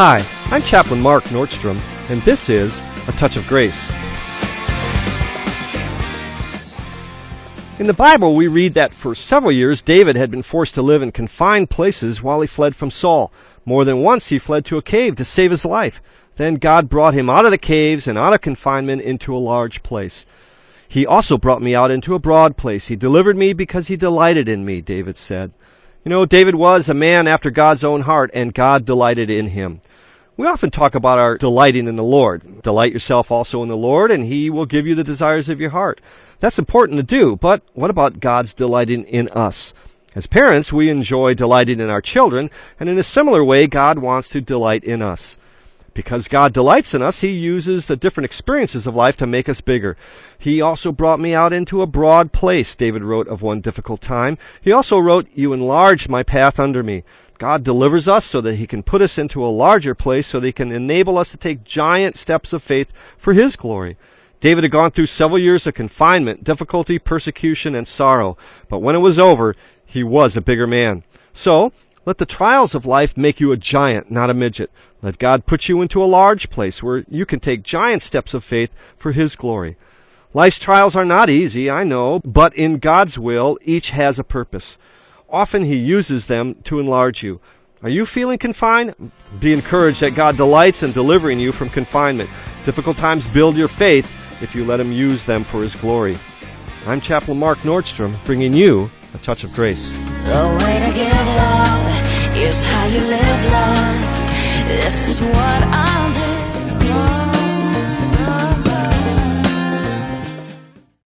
Hi, I'm Chaplain Mark Nordstrom, and this is A Touch of Grace. In the Bible, we read that for several years, David had been forced to live in confined places while he fled from Saul. More than once, he fled to a cave to save his life. Then God brought him out of the caves and out of confinement into a large place. He also brought me out into a broad place. He delivered me because he delighted in me, David said. You know, David was a man after God's own heart, and God delighted in him. We often talk about our delighting in the Lord. Delight yourself also in the Lord, and He will give you the desires of your heart. That's important to do, but what about God's delighting in us? As parents, we enjoy delighting in our children, and in a similar way, God wants to delight in us. Because God delights in us, He uses the different experiences of life to make us bigger. He also brought me out into a broad place, David wrote of one difficult time. He also wrote, "You enlarged my path under me." God delivers us so that He can put us into a larger place, so that He can enable us to take giant steps of faith for His glory. David had gone through several years of confinement, difficulty, persecution, and sorrow. But when it was over, he was a bigger man. So, let the trials of life make you a giant, not a midget. Let God put you into a large place where you can take giant steps of faith for His glory. Life's trials are not easy, I know, but in God's will, each has a purpose. Often He uses them to enlarge you. Are you feeling confined? Be encouraged that God delights in delivering you from confinement. Difficult times build your faith if you let Him use them for His glory. I'm Chaplain Mark Nordstrom, bringing you A Touch of Grace. The way to give love is how you live love. This is what I'm doing.